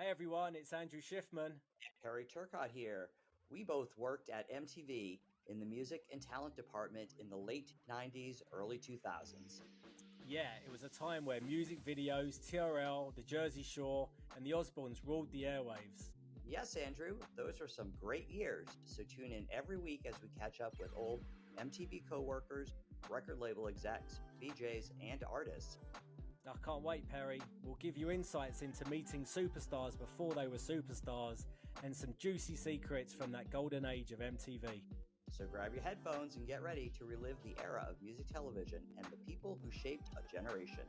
Hey everyone, it's Andrew Schiffman. Harry Turcott here. We both worked at MTV in the music and talent department in the late 90s, early 2000s. Yeah, it was a time where music videos, TRL, The Jersey Shore, and the Osbournes ruled the airwaves. Yes, Andrew, those are some great years. So tune in every week as we catch up with old MTV coworkers, record label execs, VJs, and artists. I can't wait, Perry. We'll give you insights into meeting superstars before they were superstars and some juicy secrets from that golden age of MTV. So grab your headphones and get ready to relive the era of music television and the people who shaped a generation.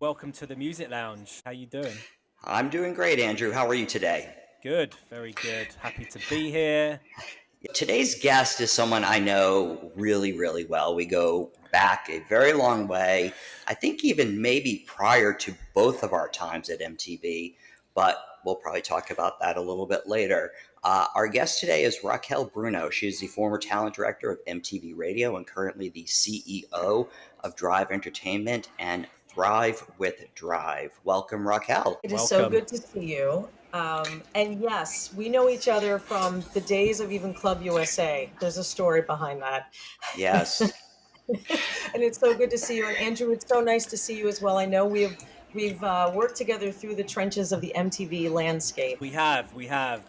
Welcome to the Music Lounge. How you doing? I'm doing great, Andrew. How are you today? Good, very good. Happy to be here. Today's guest is someone I know really, really well. We go back a very long way. I think even maybe prior to both of our times at MTV, but we'll probably talk about that a little bit later. Our guest today is Raquel Bruno. She is the former talent director of MTV Radio and currently the CEO of Drive Entertainment and Thrive with Drive. Welcome, Raquel. It is so Welcome. good to see you. And yes, we know each other from the days of even Club USA. There's a story behind that. Yes. And it's so good to see you. And Andrew, it's so nice to see you as well. I know we've worked together through the trenches of the MTV landscape. We have,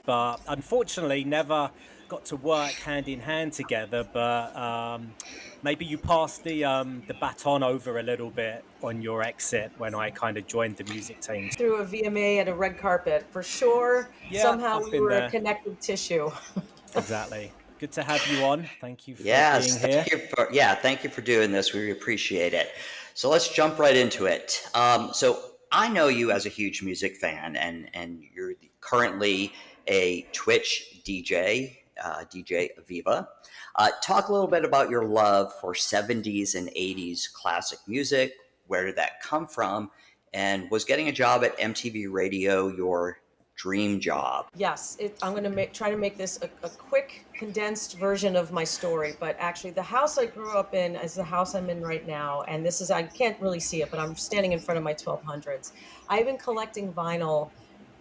but unfortunately never got to work hand in hand together. But maybe you passed the baton over a little bit on your exit when I kind of joined the music team. Through a VMA at a red carpet, for sure. Yeah, somehow I've we been were there. a connective tissue. Exactly. Good to have you on. Thank you for Yes, being here. thank you for doing this. We appreciate it. So let's jump right into it. So I know you as a huge music fan, and you're currently a Twitch DJ, DJ Aviva. Talk a little bit about your love for 70s and 80s classic music. Where did that come from? And was getting a job at MTV Radio your dream job? Yes, I'm going to try to make this a quick, condensed version of my story. But actually, the house I grew up in is the house I'm in right now. And this is, I can't really see it, but I'm standing in front of my 1200s. I've been collecting vinyl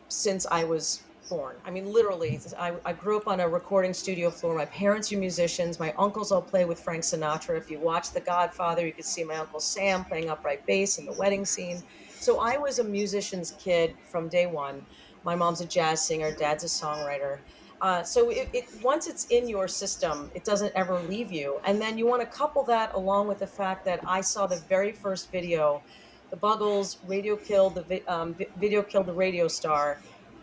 since I was born. I mean, literally, I grew up on a recording studio floor. My parents are musicians. My uncles all play with Frank Sinatra. If you watch The Godfather, you could see my Uncle Sam playing upright bass in the wedding scene. So I was a musician's kid from day one. My mom's a jazz singer, dad's a songwriter. So once it's in your system, it doesn't ever leave you. And then you want to couple that along with the fact that I saw the very first video, the Buggles, video killed the radio star,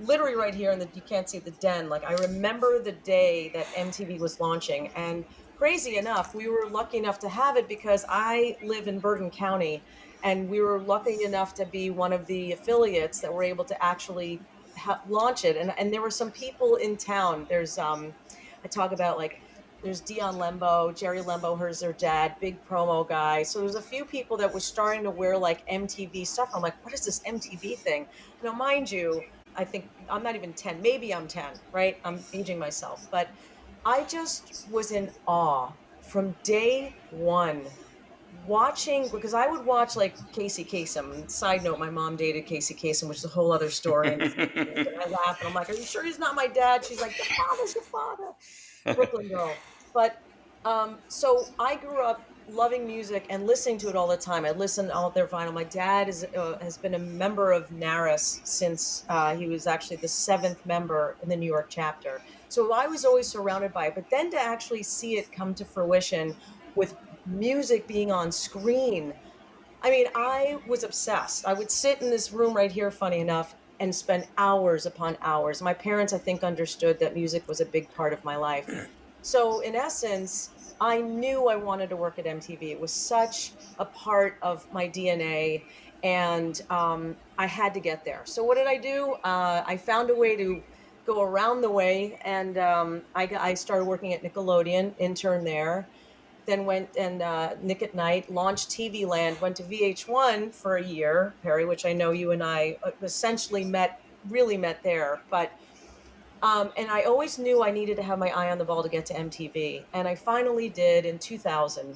literally right here, and you can't see the den. Like, I remember the day that MTV was launching, and crazy enough, we were lucky enough to have it because I live in Bergen County, and we were lucky enough to be one of the affiliates that were able to actually launch it. And there were some people in town. There's I talk about, like, there's Dion Lembo, Jerry Lembo, here's their dad, big promo guy. So there's a few people that were starting to wear like MTV stuff. I'm like, what is this MTV thing? Now, mind you, I think I'm not even 10, maybe I'm 10, right? I'm aging myself, but I just was in awe from day one watching, because I would watch like Casey Kasem. Side note, my mom dated Casey Kasem, which is a whole other story. And I laugh and I'm like, are you sure he's not my dad? She's like, your father's your father. Brooklyn girl. But so I grew up loving music and listening to it all the time. I listened to all their vinyl. My dad has been a member of NARAS since he was actually the 7th member in the New York chapter. So I was always surrounded by it. But then to actually see it come to fruition with music being on screen, I mean, I was obsessed. I would sit in this room right here, funny enough, and spend hours upon hours. My parents, I think, understood that music was a big part of my life. So in essence, I knew I wanted to work at MTV. It was such a part of my DNA, and I had to get there. So what did I do? I found a way to go around the way, and I started working at Nickelodeon, intern there. then went and Nick at Night, launched TV Land, went to VH1 for a year, Perry, which I know you and I essentially really met there. But and I always knew I needed to have my eye on the ball to get to MTV, and I finally did in 2000,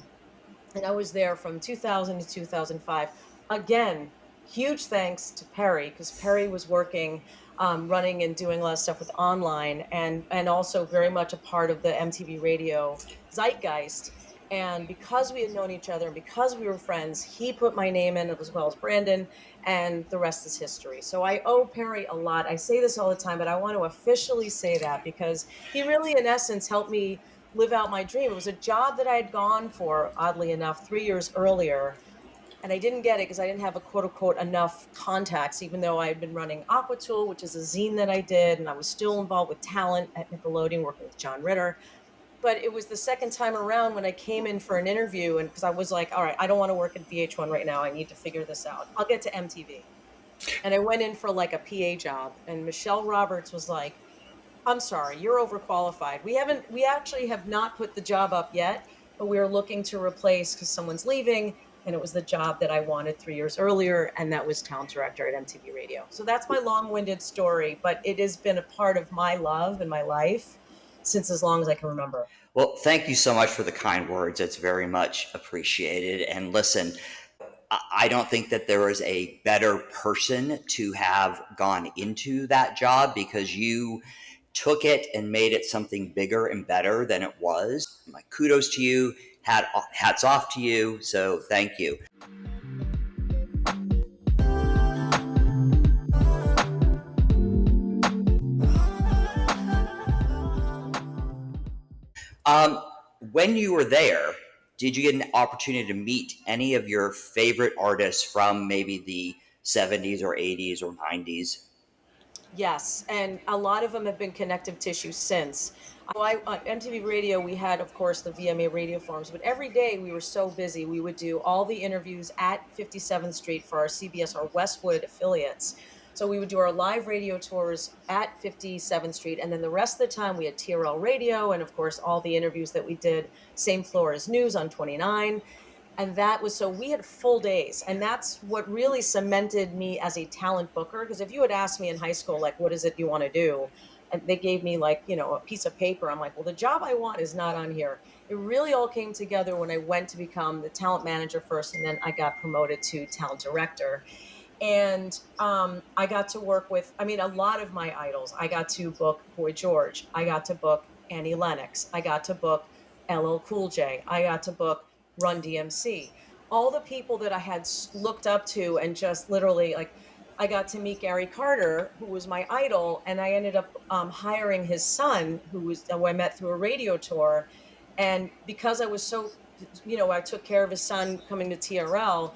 and I was there from 2000 to 2005. Again, huge thanks to Perry, because Perry was working, running and doing a lot of stuff with online, and also very much a part of the MTV radio zeitgeist. And because we had known each other and because we were friends, he put my name in as well as Brandon, and the rest is history. So I owe Perry a lot. I say this all the time, but I want to officially say that because he really, in essence, helped me live out my dream. It was a job that I had gone for, oddly enough, 3 years earlier. And I didn't get it because I didn't have a quote unquote enough contacts, even though I had been running Aqua Tool, which is a zine that I did. And I was still involved with talent at Nickelodeon, working with John Ritter. But it was the second time around when I came in for an interview. And because I was like, all right, I don't want to work at VH1 right now. I need to figure this out. I'll get to MTV. And I went in for like a PA job. And Michelle Roberts was like, I'm sorry, you're overqualified. We actually have not put the job up yet, but we're looking to replace because someone's leaving. And it was the job that I wanted 3 years earlier. And that was talent director at MTV Radio. So that's my long winded story, but it has been a part of my love and my life since as long as I can remember. Well, thank you so much for the kind words. It's very much appreciated. And listen, I don't think that there is a better person to have gone into that job, because you took it and made it something bigger and better than it was. My kudos to you. Hats off to you. So thank you. When you were there, did you get an opportunity to meet any of your favorite artists from maybe the 70s or 80s or 90s? Yes, and a lot of them have been connective tissue since. On MTV Radio, we had, of course, the VMA radio forums, but every day we were so busy. We would do all the interviews at 57th Street for our CBS, our Westwood affiliates. So we would do our live radio tours at 57th Street, and then the rest of the time we had TRL Radio, and of course all the interviews that we did, same floor as news on 29. And that was, so we had full days, and that's what really cemented me as a talent booker. Because if you had asked me in high school, like, what is it you want to do, and they gave me like, a piece of paper, I'm like, well, the job I want is not on here. It really all came together when I went to become the talent manager first, and then I got promoted to talent director. And I got to work with, a lot of my idols. I got to book Boy George. I got to book Annie Lennox. I got to book LL Cool J. I got to book Run DMC. All the people that I had looked up to, and just literally, like, I got to meet Gary Carter, who was my idol, and I ended up hiring his son, who I met through a radio tour. And because I was so, I took care of his son coming to TRL,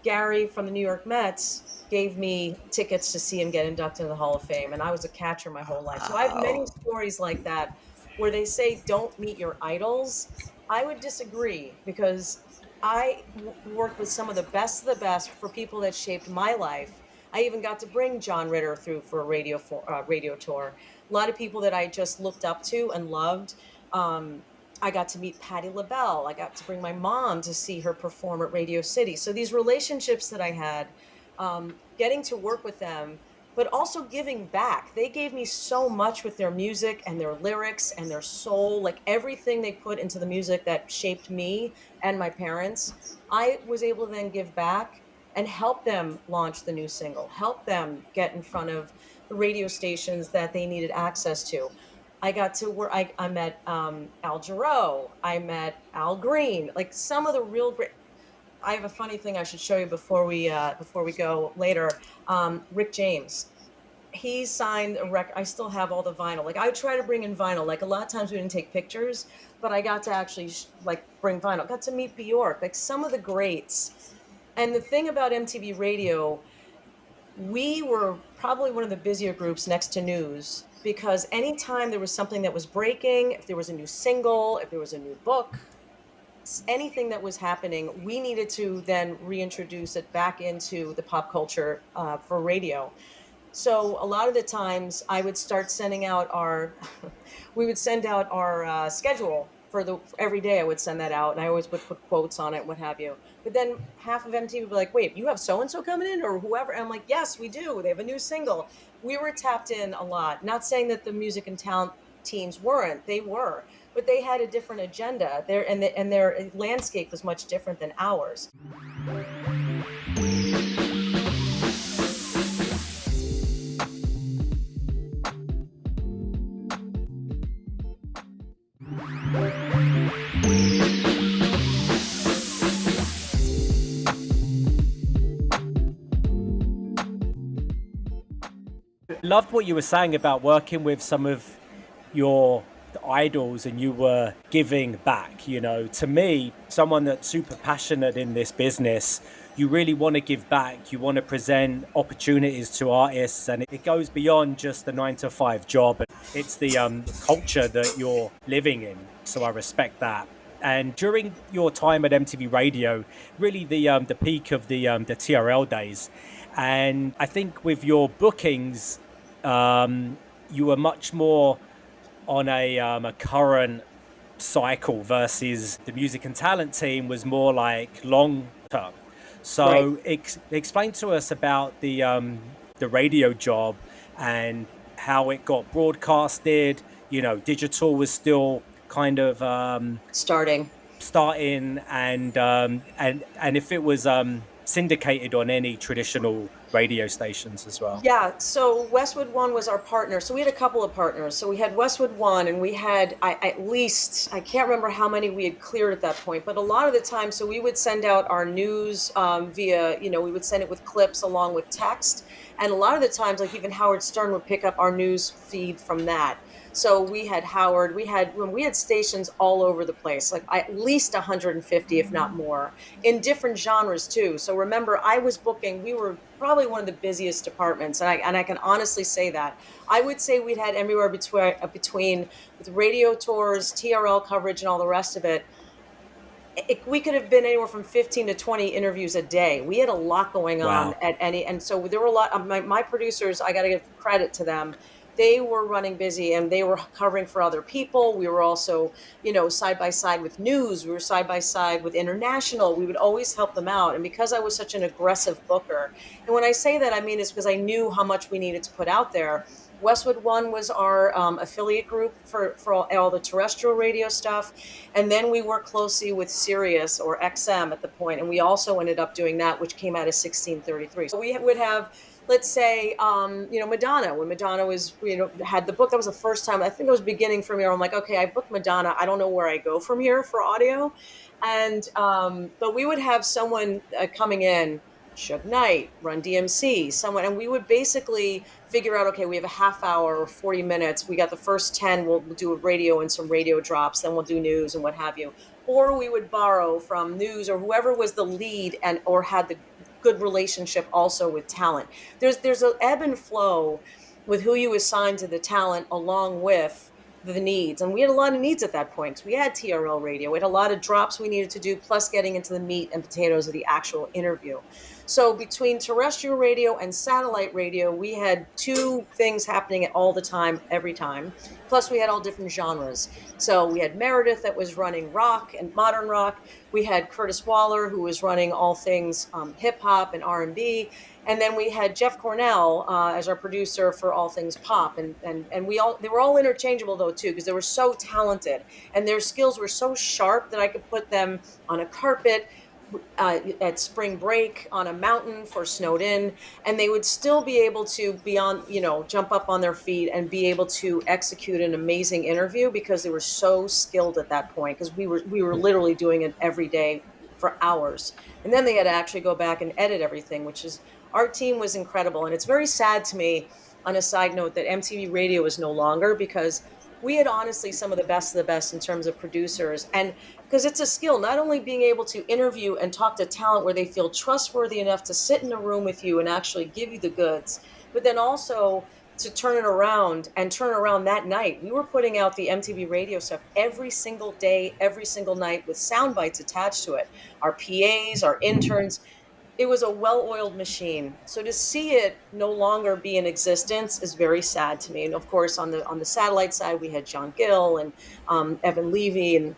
Gary from the New York Mets gave me tickets to see him get inducted in the Hall of Fame. And I was a catcher my whole life. So I have many Wow. stories like that where they say don't meet your idols. I would disagree, because I worked with some of the best for people that shaped my life. I even got to bring John Ritter through for a radio tour. A lot of people that I just looked up to and loved. I got to meet Patti LaBelle. I got to bring my mom to see her perform at Radio City. So these relationships that I had, getting to work with them, but also giving back. They gave me so much with their music and their lyrics and their soul, like everything they put into the music that shaped me and my parents. I was able to then give back and help them launch the new single, help them get in front of the radio stations that they needed access to. I got to work. I met Al Jarreau. I met Al Green. Like some of the real great. I have a funny thing I should show you before we go later. Rick James. He signed a record. I still have all the vinyl. Like I try to bring in vinyl. Like a lot of times we didn't take pictures, but I got to actually like bring vinyl. Got to meet Bjork. Like some of the greats. And the thing about MTV Radio, we were probably one of the busier groups next to news, because anytime there was something that was breaking, if there was a new single, if there was a new book, anything that was happening, we needed to then reintroduce it back into the pop culture for radio. So a lot of the times I would start sending out we would send out our schedule for every day I would send that out, and I always would put quotes on it and what have you. But then half of MTV would be like, wait, you have so and so coming in or whoever. And I'm like, yes, we do. They have a new single. We were tapped in a lot. Not saying that the music and talent teams weren't, they were, but they had a different agenda. And their landscape was much different than ours. Loved what you were saying about working with some of your idols and you were giving back. To me, someone that's super passionate in this business, you really want to give back. You want to present opportunities to artists, and it goes beyond just the 9 to 5 job. It's the culture that you're living in. So I respect that. And during your time at MTV Radio, really the peak of the TRL days, and I think with your bookings, you were much more on a current cycle versus the music and talent team was more like long term. So explain to us about the radio job and how it got broadcasted. Digital was still kind of Starting, and if it was syndicated on any traditional radio stations as well. Yeah, so Westwood One was our partner. So we had a couple of partners. So we had Westwood One, and we had at least, I can't remember how many we had cleared at that point, but a lot of the time, so we would send out our news via, we would send it with clips along with text. And a lot of the times, like even Howard Stern would pick up our news feed from that. So we had Howard, we had stations all over the place, like at least 150, if not more, in different genres too. So remember, I was booking, we were probably one of the busiest departments. And I can honestly say that. I would say we'd had everywhere between with radio tours, TRL coverage, and all the rest of it. We could have been anywhere from 15 to 20 interviews a day. We had a lot going on at any, and so there were a lot of my producers, I got to give credit to them. They were running busy and they were covering for other people. We were also, side by side with news. We were side by side with international. We would always help them out. And because I was such an aggressive booker, and when I say that, I mean, it's because I knew how much we needed to put out there. Westwood One was our affiliate group for all the terrestrial radio stuff. And then we worked closely with Sirius or XM at the point. And we also ended up doing that, which came out of 1633. So we would have, let's say, Madonna, when Madonna was, had the book, that was the first time, I think it was beginning for me, where I'm like, okay, I booked Madonna. I don't know where I go from here for audio. And, but we would have someone coming in, Suge Knight, Run DMC, someone, and we would basically figure out, okay, we have a half hour or 40 minutes. We got the first 10, we'll do a radio and some radio drops, then we'll do news and what have you. Or we would borrow from news or whoever was the lead and or had the good relationship also with talent. There's an ebb and flow with who you assign to the talent along with the needs. And we had a lot of needs at that point. We had TRL radio. We had a lot of drops we needed to do, plus getting into the meat and potatoes of the actual interview. So between terrestrial radio and satellite radio, we had two things happening all the time, every time. Plus we had all different genres. So we had Meredith that was running rock and modern rock. We had Curtis Waller, who was running all things hip hop and R&B. And then we had Jeff Cornell as our producer for all things pop. And they were all interchangeable though too, because they were so talented and their skills were so sharp that I could put them on a carpet, at spring break on a mountain for snowed in, and they would still be able to jump up on their feet and be able to execute an amazing interview because they were so skilled at that point, because we were literally doing it every day for hours. And then they had to actually go back and edit everything, which is, our team was incredible. And it's very sad to me, on a side note, that MTV Radio is no longer, because we had honestly some of the best in terms of producers. And because it's a skill, not only being able to interview and talk to talent where they feel trustworthy enough to sit in a room with you and actually give you the goods, but then also to turn it around and turn around that night. We were putting out the MTV radio stuff every single day, every single night with sound bites attached to it. Our PAs, our interns, it was a well-oiled machine. So to see it no longer be in existence is very sad to me. And of course, on the satellite side, we had John Gill and Evan Levy and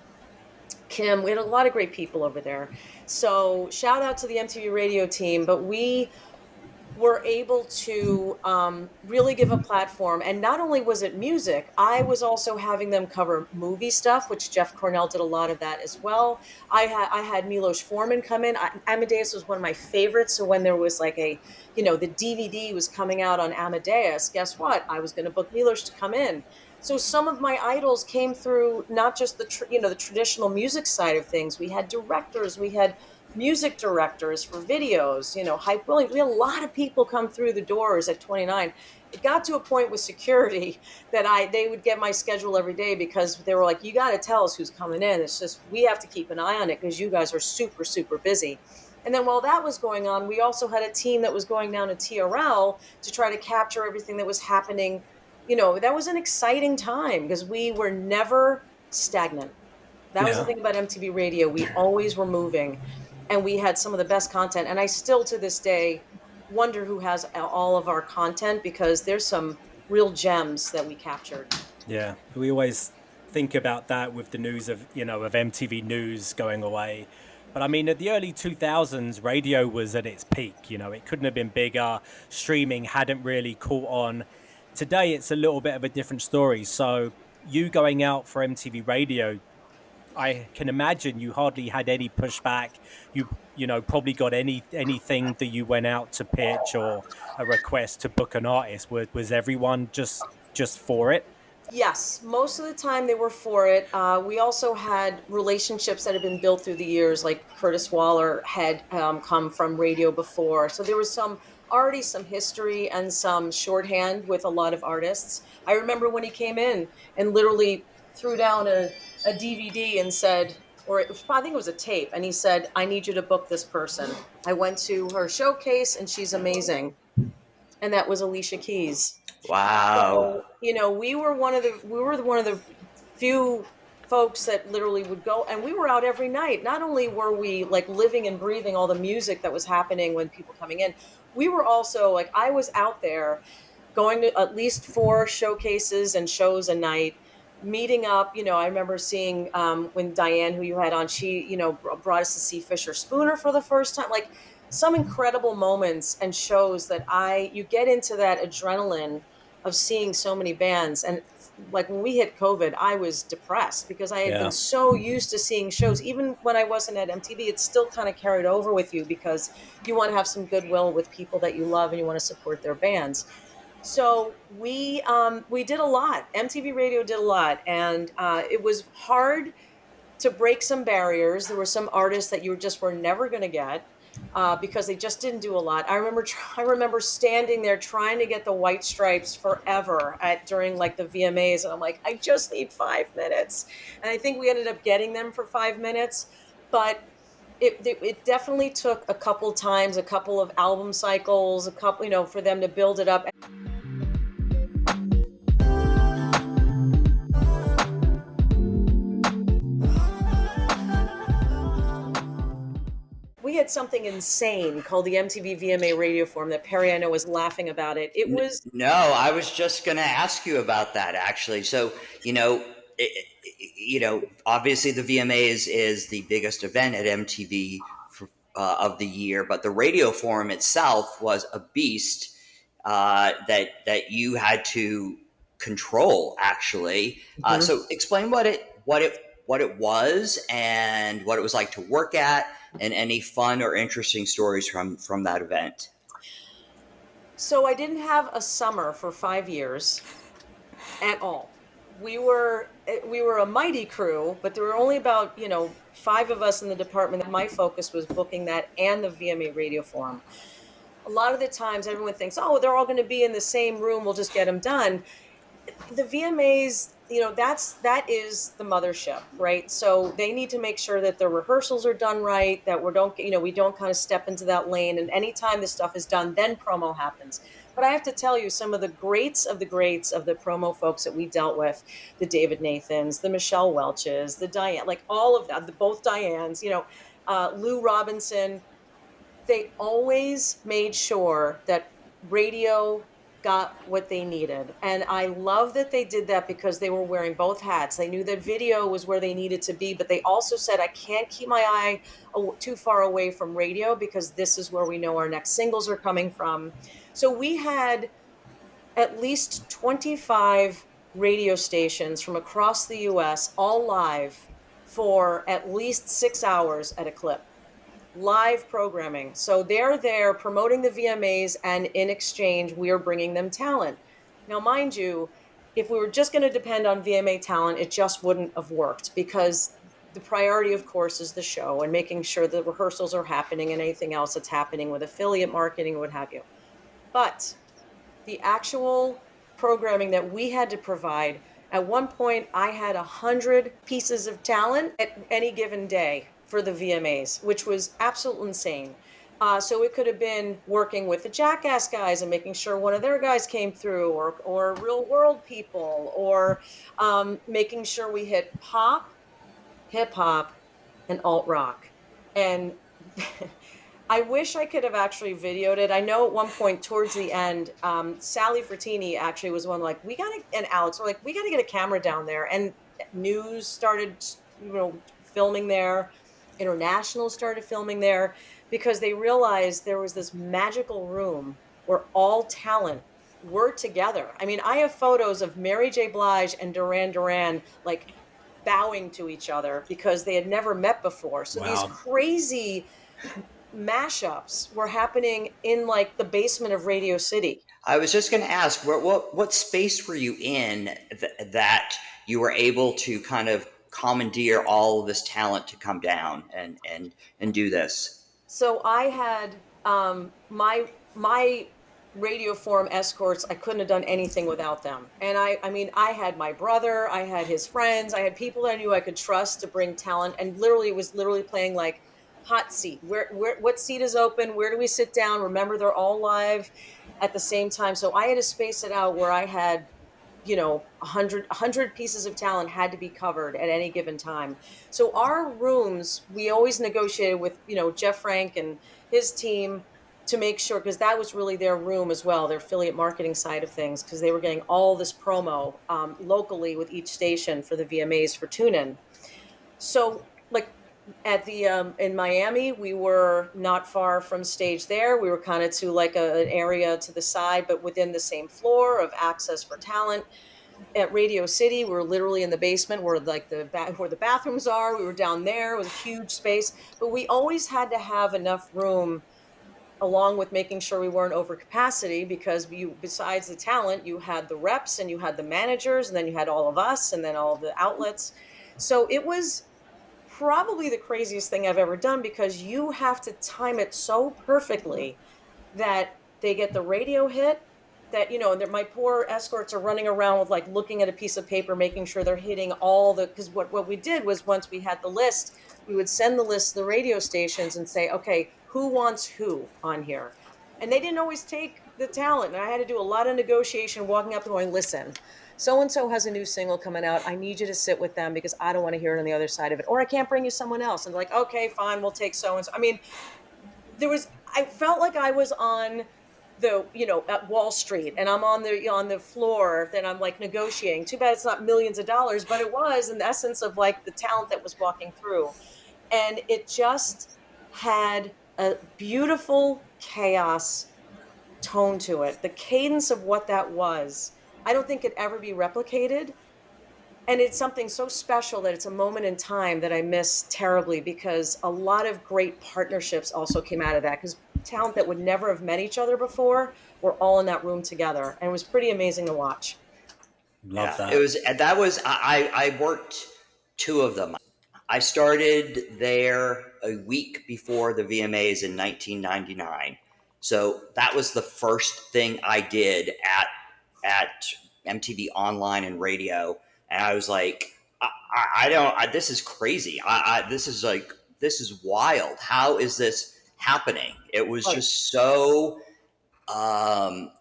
Kim. We had a lot of great people over there. So shout out to the MTV radio team. But we were able to really give a platform. And not only was it music, I was also having them cover movie stuff, which Jeff Cornell did a lot of that as well. I had Milos Forman come in. Amadeus was one of my favorites. So when there was like the DVD was coming out on Amadeus, guess what? I was going to book Milos to come in. So some of my idols came through not just the traditional music side of things. We had directors, we had music directors for videos, Hype Williams. We had a lot of people come through the doors at 29. It got to a point with security that they would get my schedule every day because they were like, you got to tell us who's coming in. It's just, we have to keep an eye on it because you guys are super, super busy. And then while that was going on, we also had a team that was going down to TRL to try to capture everything that was happening. That was an exciting time because we were never stagnant. That was the Yeah. thing about MTV Radio. We always were moving and we had some of the best content. And I still to this day wonder who has all of our content because there's some real gems that we captured. Yeah, we always think about that with the news of MTV News going away. But I mean, at the early 2000s, radio was at its peak. It couldn't have been bigger. Streaming hadn't really caught on. Today, it's a little bit of a different story. So, you going out for MTV Radio, I can imagine you hardly had any pushback. You probably got anything that you went out to pitch or a request to book an artist. Was everyone just for it? Yes, most of the time they were for it. We also had relationships that had been built through the years, like Curtis Waller had come from radio before. So there was already some history and some shorthand with a lot of artists. I remember when he came in and literally threw down a DVD and said, I think it was a tape, and he said, I need you to book this person. I went to her showcase and she's amazing. And that was Alicia Keys. Wow. So, we were one of the few folks that literally would go, and we were out every night. Not only were we like living and breathing all the music that was happening when people coming in, we were also like, I was out there going to at least 4 showcases and shows a night, meeting up. I remember seeing when Diane, who you had on, she, brought us to see Fisher Spooner for the first time. Like some incredible moments and shows that you get into that adrenaline of seeing so many bands. And like when we hit COVID, I was depressed because I had been Yeah. so used to seeing shows. Even when I wasn't at MTV, it still kind of carried over with you because you want to have some goodwill with people that you love and you want to support their bands. So we did a lot. MTV Radio did a lot, and it was hard to break some barriers. There were some artists that you just were never going to get because they just didn't do a lot. I remember standing there trying to get the White Stripes forever during like the VMAs, and I'm like, I just need 5 minutes, and I think we ended up getting them for 5 minutes, but. It definitely took a couple times, a couple of album cycles, a couple, for them to build it up. We had something insane called the MTV VMA Radio Forum that Perry, I know, was laughing about it. It was No, I was just going to ask you about that actually. So, obviously the VMAs is the biggest event at MTV of the year, but the radio forum itself was a beast that you had to control actually. Mhm. So explain what it was and what it was like to work at, and any fun or interesting stories from that event. So I didn't have a summer for 5 years at all. We were a mighty crew, but there were only about 5 of us in the department. That my focus was booking that and the VMA Radio Forum. A lot of the times, everyone thinks, oh, they're all going to be in the same room. We'll just get them done. The VMAs, that is the mothership, right? So they need to make sure that the rehearsals are done right, that we don't kind of step into that lane. And anytime this stuff is done, then promo happens. But I have to tell you, some of the greats of the promo folks that we dealt with, the David Nathans, the Michelle Welches, the Diane, like all of that, both Dianes, Lou Robinson, they always made sure that radio got what they needed. And I love that they did that because they were wearing both hats. They knew that video was where they needed to be, but they also said, I can't keep my eye too far away from radio because this is where we know our next singles are coming from. So we had at least 25 radio stations from across the US, all live for at least 6 hours at a clip. Live programming. So they're there promoting the VMAs, and in exchange, we are bringing them talent. Now, mind you, if we were just going to depend on VMA talent, it just wouldn't have worked because the priority, of course, is the show and making sure the rehearsals are happening and anything else that's happening with affiliate marketing, what have you. But the actual programming that we had to provide, at one point, I had 100 pieces of talent at any given day for the VMAs, which was absolutely insane. So it could have been working with the Jackass guys and making sure one of their guys came through, or Real World people, or making sure we hit pop, hip hop, and alt rock. And I wish I could have actually videoed it. I know at one point towards the end, Sally Frattini actually was one like, and Alex were like, we got to get a camera down there. And news started, filming there. International started filming there because they realized there was this magical room where all talent were together. I mean, I have photos of Mary J. Blige and Duran Duran like bowing to each other because they had never met before. So these Wow. crazy mashups were happening in like the basement of Radio City. I was just going to ask, what space were you in that you were able to kind of commandeer all of this talent to come down and do this? So I had my radio forum escorts. I couldn't have done anything without them. And I mean, I had my brother, I had his friends, I had people that I knew I could trust to bring talent. And literally, it was literally playing like hot seat. What seat is open? Where do we sit down? Remember, they're all live at the same time. So I had to space it out where I had 100 pieces of talent had to be covered at any given time. So our rooms, we always negotiated with Jeff Frank and his team to make sure, because that was really their room as well, their affiliate marketing side of things, because they were getting all this promo locally with each station for the VMAs for tune-in. So like at the in Miami, we were not far from stage there. We were kind of to like an area to the side, but within the same floor of access for talent. At Radio City, we were literally in the basement where like where the bathrooms are. We were down there. It was a huge space, but we always had to have enough room, along with making sure we weren't over capacity, because besides the talent, you had the reps and you had the managers, and then you had all of us, and then all the outlets. So it was probably the craziest thing I've ever done, because you have to time it so perfectly that they get the radio hit, that my poor escorts are running around with like looking at a piece of paper, making sure they're hitting all the, because what we did was, once we had the list, we would send the list to the radio stations and say, okay, who wants who on here? And they didn't always take the talent, and I had to do a lot of negotiation, walking up and going, listen, so and so has a new single coming out, I need you to sit with them because I don't want to hear it on the other side of it, or I can't bring you someone else. And like, okay, fine, we'll take so and so. I mean, I felt like I was on at Wall Street, and I'm on the floor, then I'm like negotiating. Too bad it's not millions of dollars, but it was in the essence of like the talent that was walking through. And it just had a beautiful chaos tone to it. The cadence of what that was, I don't think could ever be replicated. And it's something so special that it's a moment in time that I miss terribly, because a lot of great partnerships also came out of that, because talent that would never have met each other before were all in that room together. And it was pretty amazing to watch. Love It that. was I worked two of them. I started there a week before the VMAs in 1999. So that was the first thing I did at MTV Online and Radio, and I was like, I don't. This is crazy. This is wild. How is this happening? It was Right. just so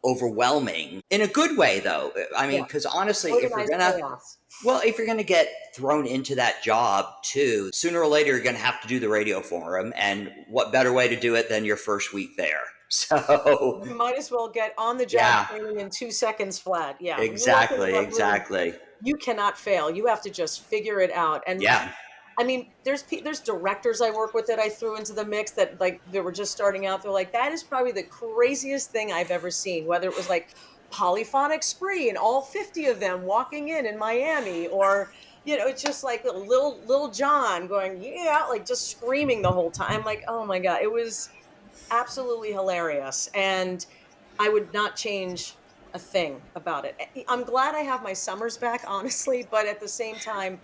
overwhelming in a good way, though. I mean, Yeah. because honestly, Organized chaos. if you're gonna get thrown into that job too, sooner or later you're gonna have to do the radio for them, and what better way to do it than your first week there? So, You might as well get on the job yeah, training in 2 seconds flat. Yeah. When you walk into exactly, that room, exactly, you cannot fail. You have to just figure it out. And yeah, I mean, there's directors I work with that I threw into the mix that like they were just starting out. They're like, that is probably the craziest thing I've ever seen. Whether it was like polyphonic spree and all 50 of them walking in Miami, or it's just like little John going, yeah, like just screaming the whole time. Like, oh my God, it was absolutely hilarious. And I would not change a thing about it. I'm glad I have my summers back, honestly, but at the same time,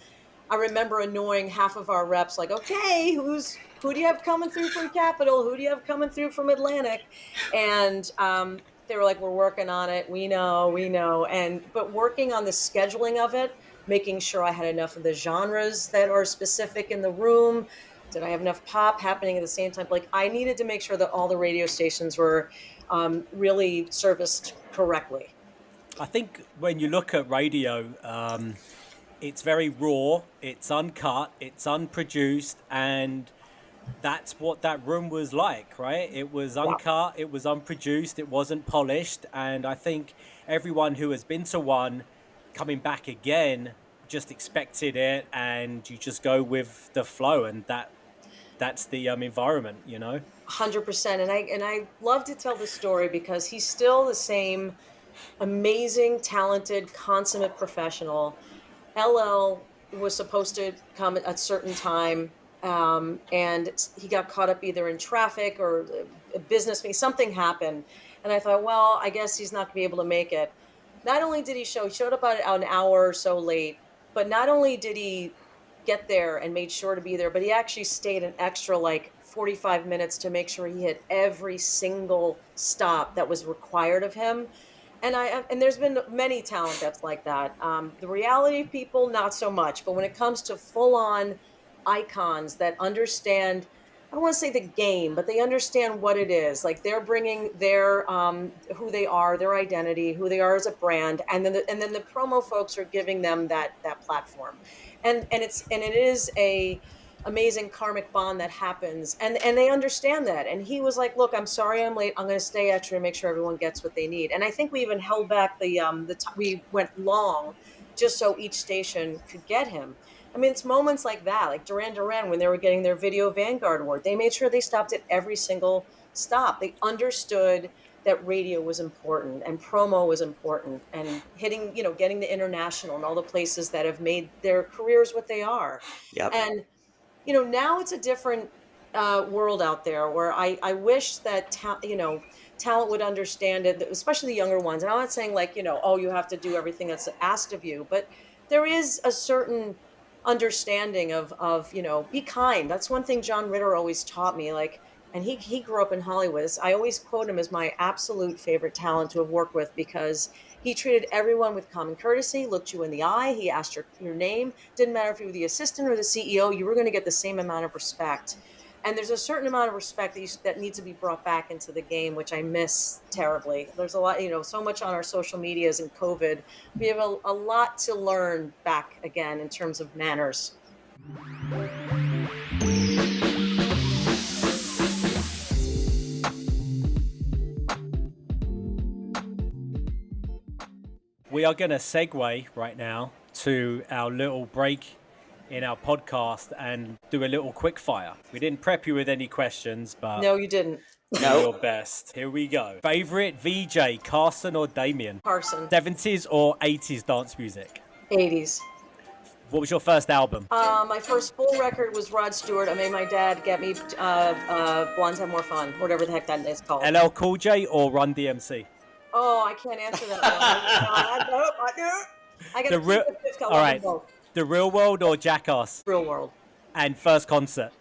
I remember annoying half of our reps, like, okay, who do you have coming through from Capital? Who do you have coming through from Atlantic? And they were like, we're working on it. We know. But working on the scheduling of it, making sure I had enough of the genres that are specific in the room. Did I have enough pop happening at the same time? Like, I needed to make sure that all the radio stations were really serviced correctly. I think when you look at radio, it's very raw, it's uncut, it's unproduced, and that's what that room was like, right? It was Yeah. uncut, it was unproduced, it wasn't polished, and I think everyone who has been to one coming back again just expected it, and you just go with the flow, and that's the environment, 100%. And I love to tell the story because he's still the same amazing, talented, consummate professional. LL was supposed to come at a certain time, and he got caught up either in traffic or a business meeting. Something happened, and I thought, well, I guess he's not going to be able to make it. Not only did he showed up about an hour or so late, but not only did he get there and made sure to be there, but he actually stayed an extra like 45 minutes to make sure he hit every single stop that was required of him. And there's been many talent that's like that. The reality people, not so much. But when it comes to full on icons that understand, I don't want to say the game, but they understand what it is. Like they're bringing their who they are, their identity, who they are as a brand, and then the promo folks are giving them that platform, and it is a amazing karmic bond that happens, and they understand that. And he was like, look, I'm sorry I'm late, I'm going to stay extra and make sure everyone gets what they need. And I think we even held back we went long just so each station could get him. I mean, it's moments like that, like Duran Duran, when they were getting their Video Vanguard Award, they made sure they stopped at every single stop. They understood that radio was important and promo was important, and hitting, getting the international and all the places that have made their careers what they are. yep, And now it's a different world out there where I wish that talent would understand it, especially the younger ones. And I'm not saying like, oh, you have to do everything that's asked of you, but there is a certain understanding of be kind. That's one thing John Ritter always taught me. Like, and he grew up in Hollywood. I always quote him as my absolute favorite talent to have worked with, because he treated everyone with common courtesy, looked you in the eye. He asked your name. Didn't matter if you were the assistant or the CEO, you were going to get the same amount of respect. And there's a certain amount of respect that needs to be brought back into the game, which I miss terribly. There's a lot, so much on our social medias and COVID. We have a lot to learn back again in terms of manners. We are going to segue right now to our little break in our podcast and do a little quick fire. We didn't prep you with any questions, but No, you didn't. do your best. Here we go. Favorite VJ, Carson or Damien? Carson. 70s or 80s dance music? 80s. What was your first album? My first full record was Rod Stewart. I made my dad get me Blondes Have More Fun, whatever the heck that is called. LL Cool J or Run DMC? Oh, I can't answer that one. I got The real- All right. The Real World or Jackass? Real World. And first concert?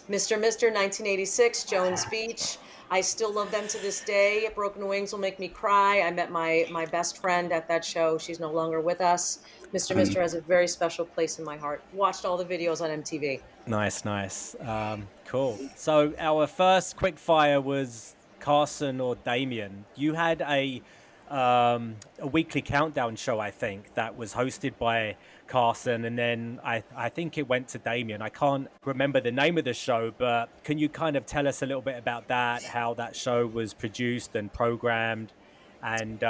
Mr. 1986, Jones Beach. I still love them to this day. Broken Wings will make me cry. I met my best friend at that show. She's no longer with us. Mr. has a very special place in my heart. Watched all the videos on MTV. Nice. Cool. So our first quick fire was Carson or Damien, you had a weekly countdown show, I think, that was hosted by Carson, and then I think it went to Damien. I can't remember the name of the show, but can you kind of tell us a little bit about that, how that show was produced and programmed, and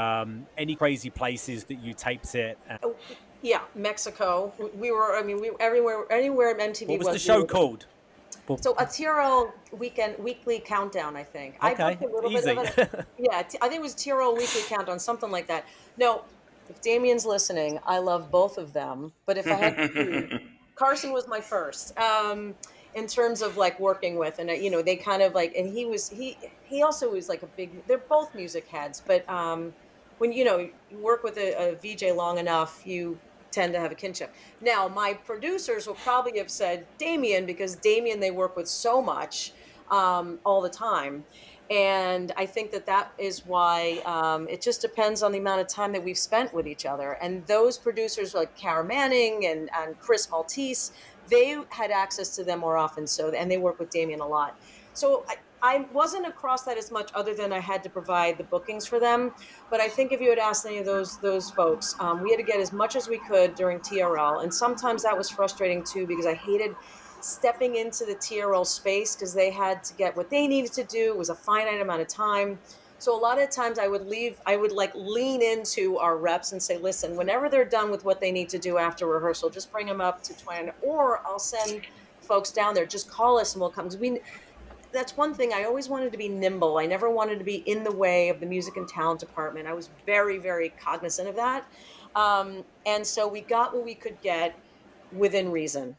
any crazy places that you taped it? Oh, yeah, Mexico. We were. I mean, we everywhere. Anywhere MTV What was the was, we show were there. called? Well, So a TRL weekly countdown, I think. I okay, booked a little bit of easy. it. Yeah, I think it was TRL weekly countdown, something like that. No, if Damien's listening, I love both of them. But if I had to choose, Carson was my first. In terms of like working with, and they kind of like, and he also was like a big. They're both music heads, but when you work with a VJ long enough, you tend to have a kinship. Now, my producers will probably have said Damien, because Damien they work with so much all the time. And I think that is why it just depends on the amount of time that we've spent with each other. And those producers like Cara Manning and Chris Maltese, they had access to them more often. And they work with Damien a lot. So I wasn't across that as much, other than I had to provide the bookings for them. But I think if you had asked any of those folks, we had to get as much as we could during TRL, and sometimes that was frustrating too, because I hated stepping into the TRL space, because they had to get what they needed to do. It was a finite amount of time. So a lot of times I would like lean into our reps and say, listen, whenever they're done with what they need to do after rehearsal, just bring them up to 20, or I'll send folks down there. Just call us and we'll come. Because that's one thing. I always wanted to be nimble. I never wanted to be in the way of the music and talent department. I was very, very cognizant of that. And so we got what we could get within reason.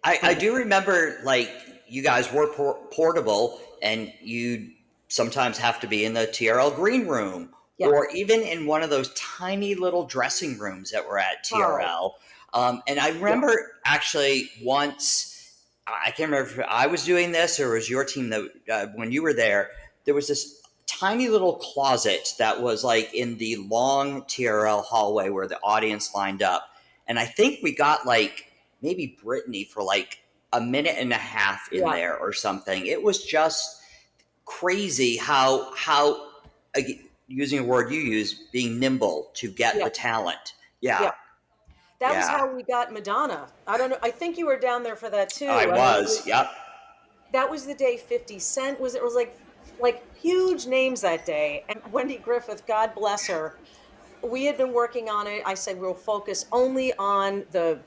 I do remember, like, you guys were portable, and you'd sometimes have to be in the TRL green room, Yeah. or even in one of those tiny little dressing rooms that were at TRL. And I remember actually once, I can't remember if I was doing this or it was your team that when you were there was this tiny little closet that was like in the long TRL hallway where the audience lined up. And I think we got like maybe Brittany for like a minute and a half in there or something. It was just crazy how using a word you use, being nimble to get the talent. Yeah. That was how we got Madonna. I don't know. I think you were down there for that too. I was. Yep. That was the day 50 Cent was. It was like huge names that day. And Wendy Griffith, God bless her. We had been working on it. I said we'll focus only on the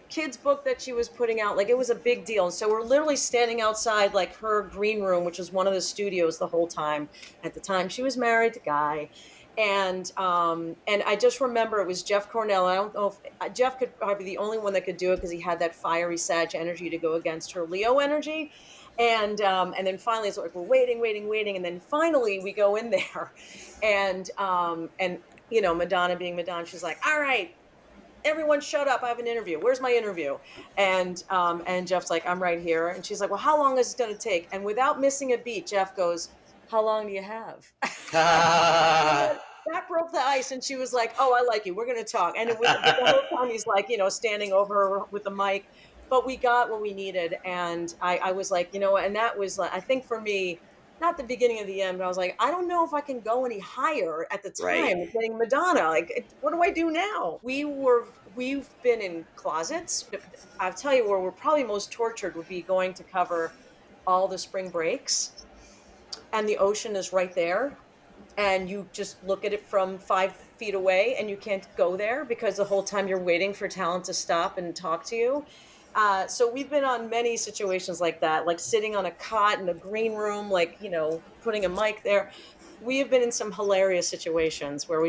kids book that she was putting out. Like, it was a big deal. And so we're literally standing outside like her green room, which was one of the studios the whole time. At the time she was married to Guy. And I just remember it was Jeff Cornell. I don't know if Jeff could probably be the only one that could do it, because he had that fiery Sag energy to go against her Leo energy. And then finally it's like we're waiting, and then finally we go in there, and Madonna being Madonna, she's like, all right, everyone shut up, I have an interview. Where's my interview? And Jeff's like, I'm right here. And she's like, well, how long is it going to take? And without missing a beat, Jeff goes, how long do you have? That broke the ice. And she was like, oh, I like you. We're going to talk. And the whole time he's like, standing over her with the mic. But we got what we needed. And I was like, and that was, like, I think for me, not the beginning of the end, but I was like, I don't know if I can go any higher at the time of getting Madonna. Like, what do I do now? We've been in closets. I'll tell you where we're probably most tortured would be going to cover all the spring breaks, and the ocean is right there. And you just look at it from 5 feet away, and you can't go there because the whole time you're waiting for talent to stop and talk to you. So we've been on many situations like that, like sitting on a cot in a green room, like, putting a mic there. We have been in some hilarious situations where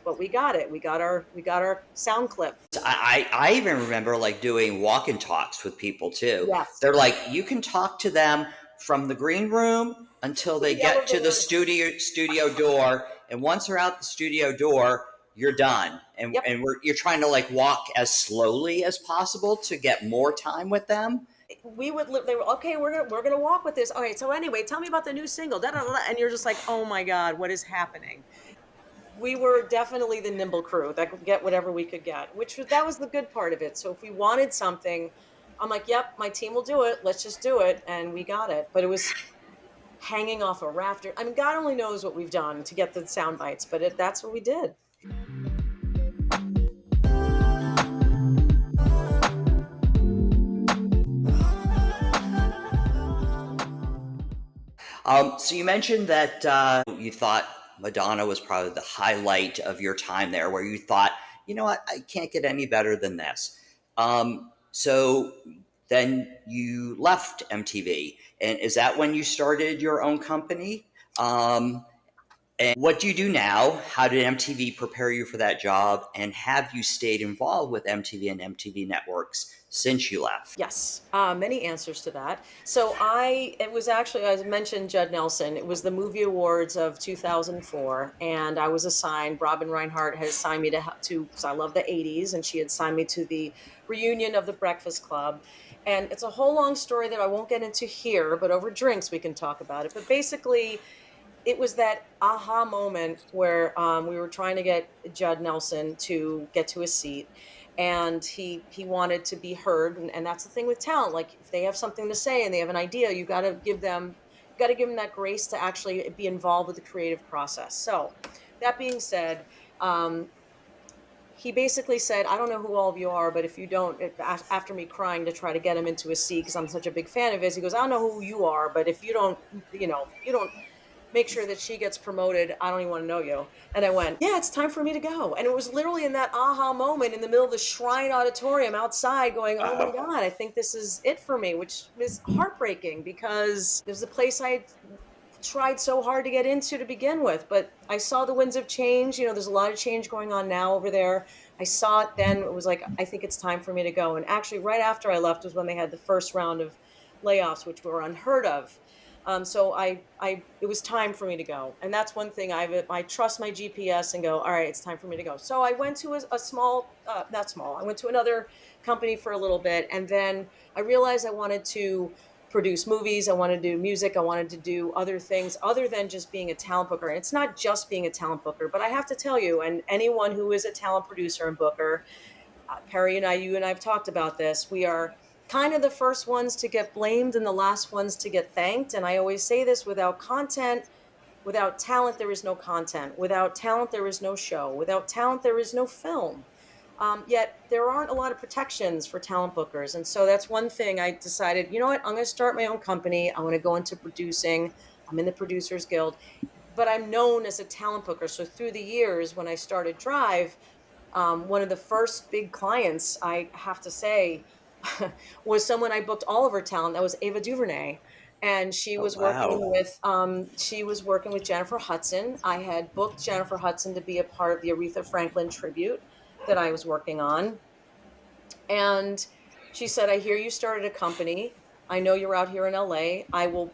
but we got it. We got our sound clip. I even remember like doing walk and talks with people too. Yes. They're like, you can talk to them from the green room until they get to the studio door. And once they're out the studio door, you're done. And you're trying to like walk as slowly as possible to get more time with them. They were okay. We're gonna walk with this. All right. So anyway, tell me about the new single. Da, da, da, da. And you're just like, oh my God, what is happening? We were definitely the nimble crew that could get whatever we could get, that was the good part of it. So if we wanted something, I'm like, yep, my team will do it. Let's just do it. And we got it. But it was hanging off a rafter. I mean, God only knows what we've done to get the sound bites, but that's what we did. So you mentioned that you thought Madonna was probably the highlight of your time there, where you thought, you know what, I can't get any better than this. So then you left MTV, and is that when you started your own company? And what do you do now? How did MTV prepare you for that job? And have you stayed involved with MTV and MTV networks since you left? Yes, many answers to that. So it was actually, as I mentioned, Judd Nelson. It was the Movie Awards of 2004, and I was assigned. Robin Reinhardt had assigned me because I love the '80s, and she had signed me to the reunion of the Breakfast Club. And it's a whole long story that I won't get into here, but over drinks we can talk about it. But basically, it was that aha moment where we were trying to get Judd Nelson to get to a seat, and he wanted to be heard, and that's the thing with talent. Like if they have something to say and they have an idea, you got to give them that grace to actually be involved with the creative process. So that being said, he basically said, I don't know who all of you are, but if you don't, after me crying to try to get him into a seat because I'm such a big fan of his, he goes, I don't know who you are, but if you don't, you don't make sure that she gets promoted, I don't even want to know you. And I went, yeah, it's time for me to go. And it was literally in that aha moment in the middle of the Shrine Auditorium outside going, oh my God, I think this is it for me, which is heartbreaking because it was a place I had tried so hard to get into to begin with. But I saw the winds of change. There's a lot of change going on now over there. I saw it then. It was like, I think it's time for me to go. And actually, right after I left was when they had the first round of layoffs, which were unheard of. So it was time for me to go. And that's one thing I trust my GPS and go, all right, it's time for me to go. So I went to a small, not small, I went to another company for a little bit. And then I realized I wanted to produce movies. I wanted to do music. I wanted to do other things other than just being a talent booker. And it's not just being a talent booker, but I have to tell you, and anyone who is a talent producer and booker, Perry and you and I have talked about this. We are kind of the first ones to get blamed and the last ones to get thanked. And I always say this: without talent, there is no content. Without talent, there is no show. Without talent, there is no film. Yet there aren't a lot of protections for talent bookers. And so that's one thing I decided, you know what, I'm going to start my own company. I want to go into producing. I'm in the Producers Guild, but I'm known as a talent booker. So through the years, when I started Drive, one of the first big clients, I have to say, was someone I booked all of her talent. That was Ava DuVernay. And she Oh, was working wow. with Jennifer Hudson. I had booked Jennifer Hudson to be a part of the Aretha Franklin tribute that I was working on. And she said, I hear you started a company. I know you're out here in LA. I will,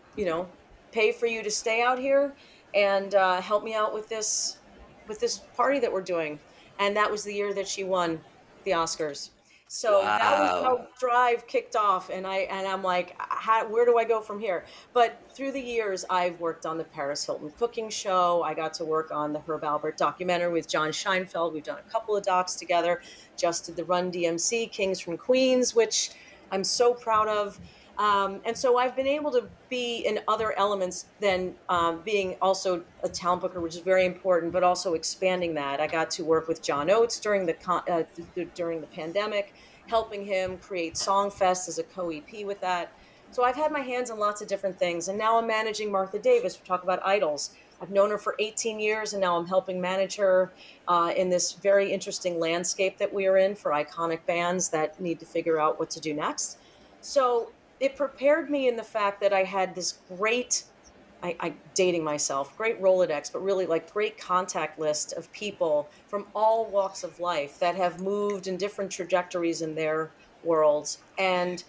pay for you to stay out here and help me out with this party that we're doing. And that was the year that she won the Oscars. So that was Wow. how Drive kicked off, and I'm like, where do I go from here? But through the years, I've worked on the Paris Hilton cooking show. I got to work on the Herb Albert documentary with John Scheinfeld. We've done a couple of docs together. Just did the Run DMC Kings from Queens, which I'm so proud of. And so I've been able to be in other elements than being also a talent booker, which is very important, but also expanding that. I got to work with John Oates during the pandemic, helping him create Songfest as a co-EP with that. So I've had my hands in lots of different things. And now I'm managing Martha Davis. We talk about idols. I've known her for 18 years, and now I'm helping manage her in this very interesting landscape that we are in for iconic bands that need to figure out what to do next. So it prepared me in the fact that I had this great, I dating myself, great Rolodex, but really like great contact list of people from all walks of life that have moved in different trajectories in their worlds. And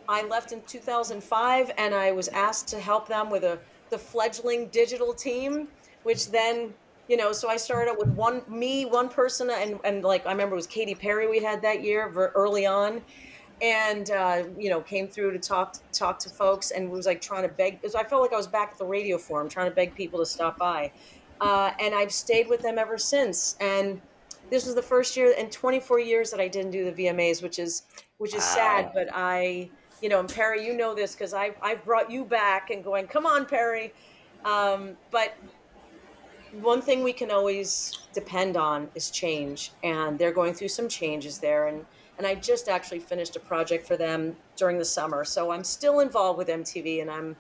I left in 2005, and I was asked to help them with the fledgling digital team, which then, so I started out with one person, and like I remember it was Katy Perry we had that year early on, and came through to talk to folks, and was like trying to beg, because I felt like I was back at the radio forum trying to beg people to stop by, and I've stayed with them ever since. And this was the first year in 24 years that I didn't do the VMAs, which is sad, Wow. but And Perry, you know this because I've brought you back and going, come on, Perry. But one thing we can always depend on is change, and they're going through some changes there. And I just actually finished a project for them during the summer, so I'm still involved with MTV, and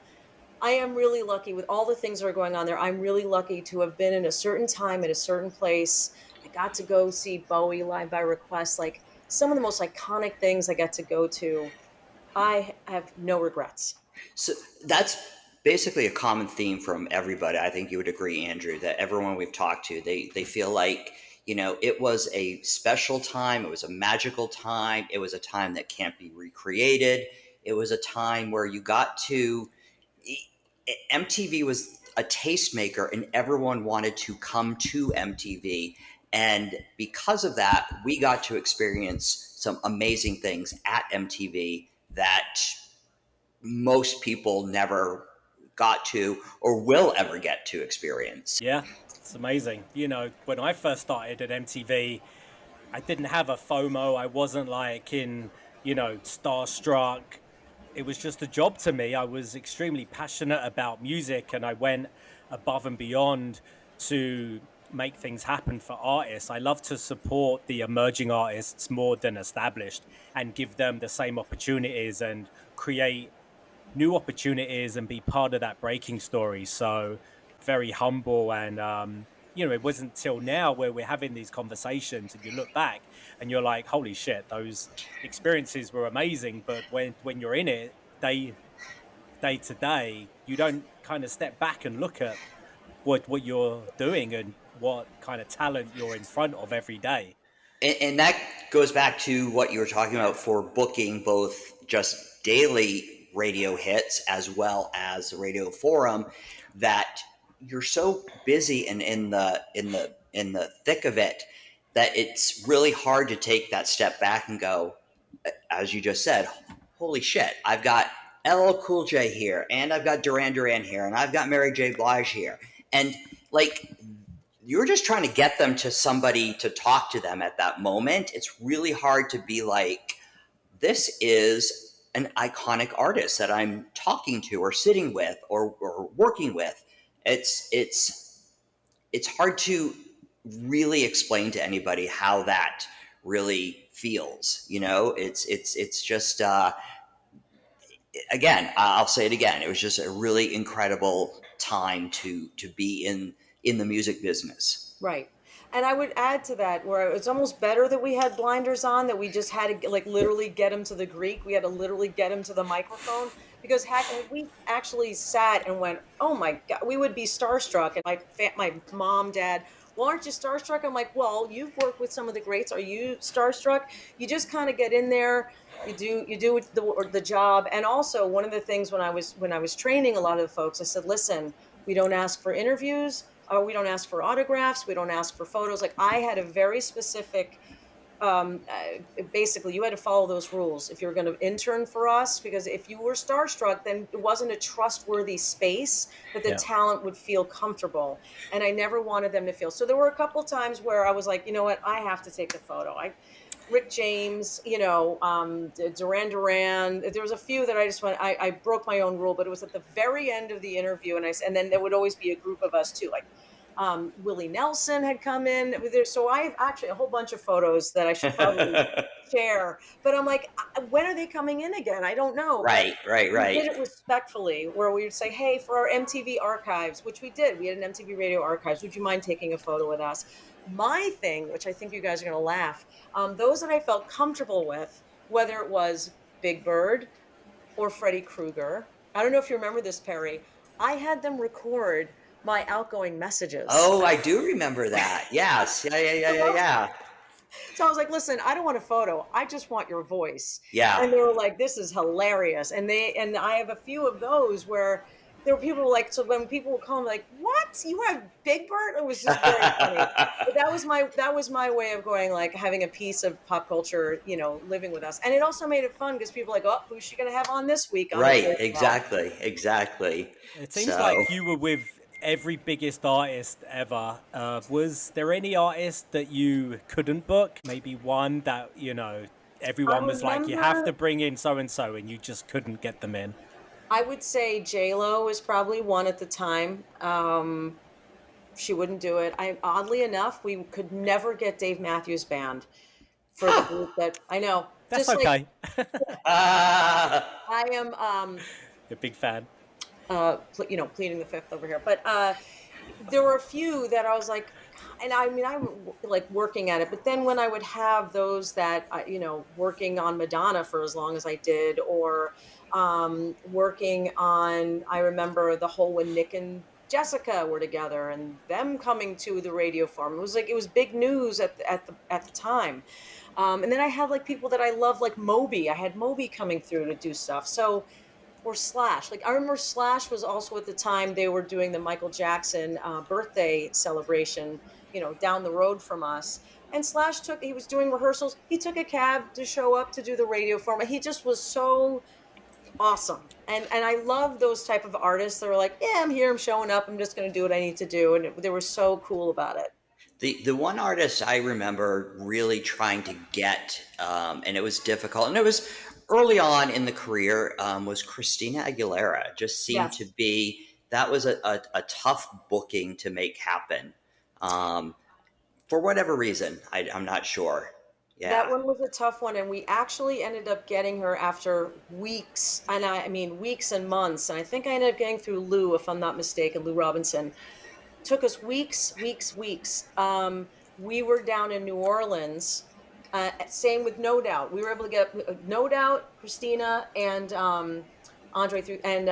I am really lucky with all the things that are going on there. I'm really lucky to have been in a certain time at a certain place. I got to go see Bowie live by request, like some of the most iconic things I got to go to. I have no regrets. So that's basically a common theme from everybody. I think you would agree, Andrew, that everyone we've talked to, they feel like, it was a special time. It was a magical time. It was a time that can't be recreated. It was a time where you got to, MTV was a tastemaker and everyone wanted to come to MTV. And because of that, we got to experience some amazing things at MTV that most people never got to or will ever get to experience. Yeah, it's amazing. When I first started at MTV, I didn't have a FOMO. I wasn't like starstruck. It was just a job to me. I was extremely passionate about music, and I went above and beyond to make things happen for artists. I love to support the emerging artists more than established and give them the same opportunities and create new opportunities and be part of that breaking story. So very humble. And it wasn't till now where we're having these conversations and you look back and you're like, holy shit, those experiences were amazing. But when you're in it day to day, you don't kind of step back and look at what you're doing and what kind of talent you're in front of every day. And that goes back to what you were talking about for booking both just daily radio hits as well as the radio forum, that you're so busy and in the thick of it that it's really hard to take that step back and go, as you just said, holy shit, I've got LL Cool J here, and I've got Duran Duran here, and I've got Mary J. Blige here. And like, you're just trying to get them to somebody to talk to them at that moment. It's really hard to be like, this is an iconic artist that I'm talking to or sitting with or working with. It's hard to really explain to anybody how that really feels. It's just again, I'll say it again. It was just a really incredible time to be in the music business. Right. And I would add to that where it's almost better that we had blinders on, that we just had to like literally get him to the Greek. We had to literally get him to the microphone, because had we actually sat and went, oh my God, we would be starstruck. And my mom, dad, well, aren't you starstruck? I'm like, well, you've worked with some of the greats. Are you starstruck? You just kind of get in there. You do the job. And also one of the things when I was training a lot of the folks, I said, listen, we don't ask for interviews. We don't ask for autographs. We don't ask for photos. Like, I had a very specific, basically, you had to follow those rules if you were going to intern for us, because if you were starstruck, then it wasn't a trustworthy space that the talent would feel comfortable. And I never wanted them to feel. So there were a couple times where I was like, you know what, I have to take a photo. Rick James, Duran Duran. There was a few that I just went, I broke my own rule, but it was at the very end of the interview. And then there would always be a group of us too, like Willie Nelson had come in. So I have actually a whole bunch of photos that I should probably share. But I'm like, when are they coming in again? I don't know. Right. We did it respectfully, where we would say, hey, for our MTV archives, which we did. We had an MTV Radio Archives. Would you mind taking a photo with us? My thing, which I think you guys are going to laugh, those that I felt comfortable with, whether it was Big Bird or Freddy Krueger. I don't know if you remember this, Perry. I had them record my outgoing messages. Oh, I do remember that. Yes. Yeah. So I was like, listen, I don't want a photo. I just want your voice. Yeah. And they were like, this is hilarious. And I have a few of those where there were people like, so when people would call me like, what? You have Big Bird? It was just very funny. But that was my way of going, like, having a piece of pop culture, living with us. And it also made it fun because people were like, oh, who's she going to have on this week? Right. Exactly. It seems like you were with every biggest artist ever. Was there any artist that you couldn't book? Maybe one that, everyone was like, you have to bring in so and so, and you just couldn't get them in? I would say J-Lo was probably one at the time. She wouldn't do it. Oddly enough, we could never get Dave Matthews Band for the group that I know. That's Just like okay. Ah, I am, A big fan. pleading the fifth over here. But there were a few that I was like, and I mean, I'm like working at it. But then when I would have those that, working on Madonna for as long as I did, or working on, I remember the whole when Nick and Jessica were together and them coming to the radio farm. It was big news at the time. And then I had like people that I love, like Moby. I had Moby coming through to do stuff. So, or Slash. Like I remember Slash was also at the time they were doing the Michael Jackson birthday celebration, down the road from us. And Slash he was doing rehearsals. He took a cab to show up to do the radio format. He just was so awesome. And I love those type of artists that are like, yeah, I'm here, I'm showing up, I'm just going to do what I need to do. And they were so cool about it. the one artist I remember really trying to get, and it was difficult, and it was early on in the career, was Christina Aguilera. It just seemed to Yes. be that was a tough booking to make happen, for whatever reason. I'm not sure. That Yeah, one was a tough one, and we actually ended up getting her after weeks, and I mean weeks and months. And I think I ended up getting through Lou, if I'm not mistaken, Lou Robinson. Took us weeks, weeks, weeks. We were down in New Orleans. Same with No Doubt. We were able to get No Doubt, Christina, and Andre through and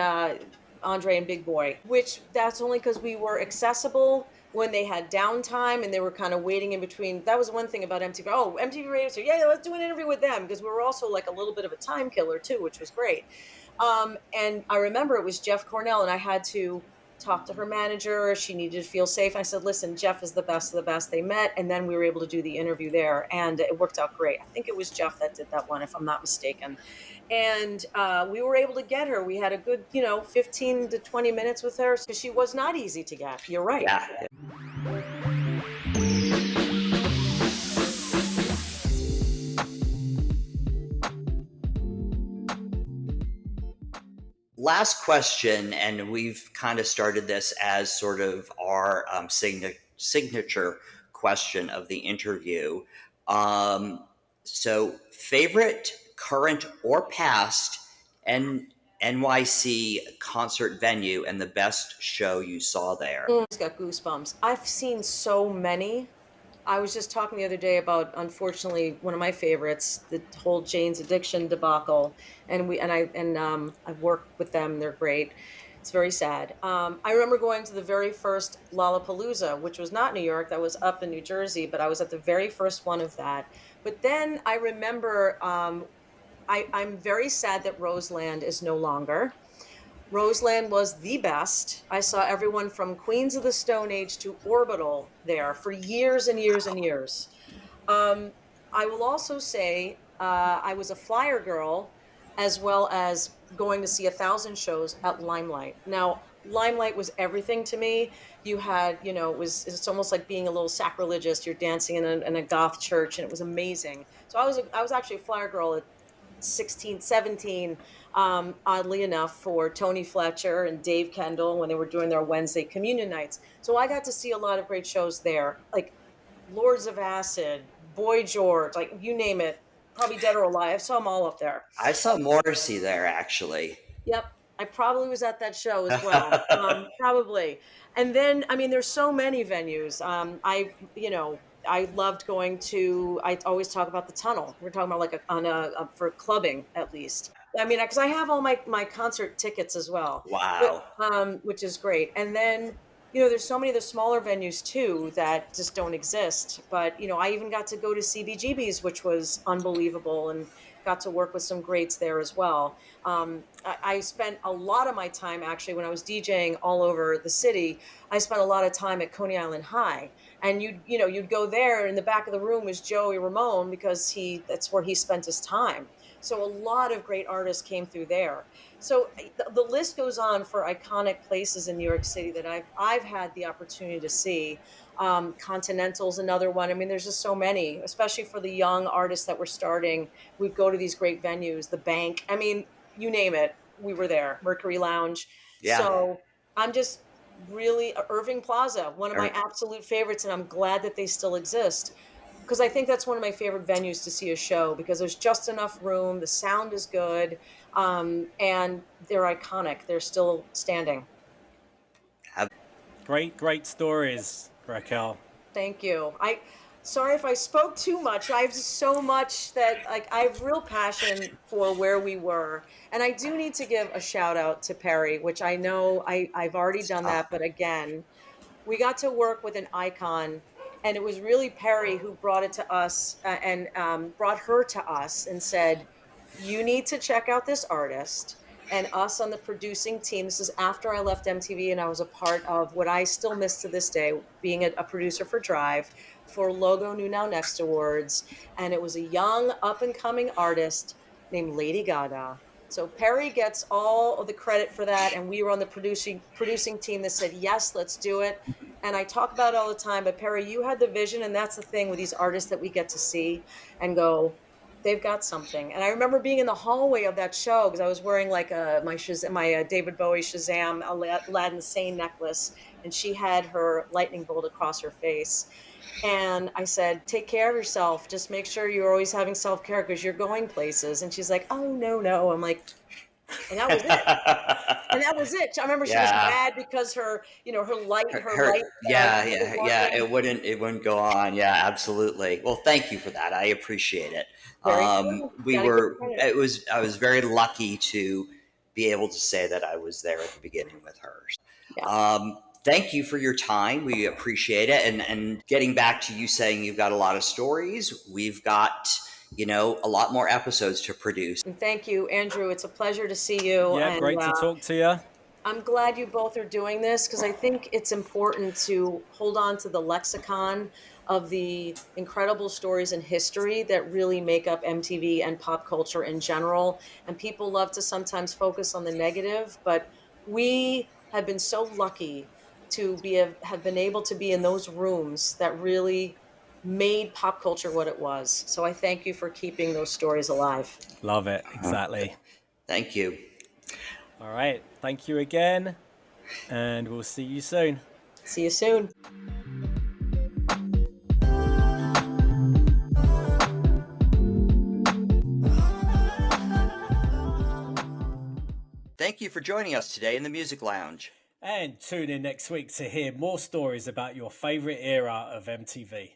Andre and Big Boy. Which that's only because we were accessible when they had downtime and they were kind of waiting in between. That was one thing about MTV. Oh, MTV Radio. So yeah, let's do an interview with them because we were also like a little bit of a time killer too, which was great. And I remember it was Jeff Cornell, and I had to talk to her manager. She needed to feel safe. I said, listen, Jeff is the best of the best. They met, and then we were able to do the interview there, and it worked out great. I think it was Jeff that did that one, if I'm not mistaken. And we were able to get her. We had a good, 15 to 20 minutes with her because she was not easy to get. You're right. yeah. Last question, and we've kind of started this as sort of our signature question of the interview. So, favorite, current, or past NYC concert venue and the best show you saw there? Just got goosebumps. I've seen so many. I was just talking the other day about, unfortunately, one of my favorites, the whole Jane's Addiction debacle, and I've worked with them. They're great. It's very sad. I remember going to the very first Lollapalooza, which was not New York, that was up in New Jersey, but I was at the very first one of that. But then I remember, I'm very sad that Roseland is no longer. Roseland was the best. I saw everyone from Queens of the Stone Age to Orbital there for years and years and years. I will also say I was a flyer girl as well as going to see 1,000 shows at Limelight. Now, Limelight was everything to me. You had, it's almost like being a little sacrilegious. You're dancing in a goth church, and it was amazing. So I was actually a flyer girl at 16, 17, oddly enough, for Tony Fletcher and Dave Kendall when they were doing their Wednesday communion nights. So I got to see a lot of great shows there, like Lords of Acid, Boy George, like you name it, probably Dead or Alive. I saw them all up there. I saw Morrissey there, actually. Yep. I probably was at that show as well. Probably. And then, I mean, there's so many venues. I loved going to, I always talk about the Tunnel. We're talking about like for clubbing at least. I mean, because I have all my concert tickets as well. Wow. Which is great. And then, there's so many of the smaller venues too that just don't exist. But, I even got to go to CBGB's, which was unbelievable, and got to work with some greats there as well. I spent a lot of my time actually when I was DJing all over the city. I spent a lot of time at Coney Island High, and you'd go there. In the back of the room was Joey Ramone because that's where he spent his time. So a lot of great artists came through there. So the list goes on for iconic places in New York City that I've had the opportunity to see. Continental's another one. I mean, there's just so many, especially for the young artists that were starting. We'd go to these great venues, the Bank. I mean, you name it, we were there. Mercury Lounge. Yeah. So I'm just really Irving Plaza, one of my Or- absolute favorites, and I'm glad that they still exist because I think that's one of my favorite venues to see a show because there's just enough room, the sound is good, and they're iconic. They're still standing. Great stories, Raquel. Thank you. I sorry if I spoke too much. I have just so much that like I have real passion for where we were. And I do need to give a shout out to Perry, which I know I've already done that, but again, we got to work with an icon and it was really Perry who brought it to us and brought her to us and said, you need to check out this artist. And us on the producing team, this is after I left MTV and I was a part of what I still miss to this day, being a producer for Drive for Logo New Now Next Awards. And it was a young up and coming artist named Lady Gaga. So Perry gets all of the credit for that. And we were on the producing team that said, yes, let's do it. And I talk about it all the time, but Perry, you had the vision. And that's the thing with these artists that we get to see and go, they've got something. And I remember being in the hallway of that show because I was wearing like my David Bowie Shazam Aladdin Sane necklace, and she had her lightning bolt across her face. And I said, take care of yourself. Just make sure you're always having self-care because you're going places. And she's like, oh, no, no. I'm like, and that was it. And that was it. I remember she was yeah. mad because her light, Yeah, wasn't yeah. working. It wouldn't go on. Yeah, absolutely. Well, thank you for that. I appreciate it. Very true. We Gotta give were. credit. I was very lucky to be able to say that I was there at the beginning with her. Yeah. Thank you for your time. We appreciate it. And getting back to you saying you've got a lot of stories, we've got a lot more episodes to produce. And thank you, Andrew. It's a pleasure to see you. Yeah, And great to talk to you. I'm glad you both are doing this because I think it's important to hold on to the lexicon of the incredible stories in history that really make up MTV and pop culture in general. And people love to sometimes focus on the negative, but we have been so lucky to have been able to be in those rooms that really made pop culture what it was. So I thank you for keeping those stories alive. Love it. Exactly. Thank you. All right. Thank you again. And we'll see you soon. See you soon. Thank you for joining us today in the Music Lounge. And tune in next week to hear more stories about your favorite era of MTV.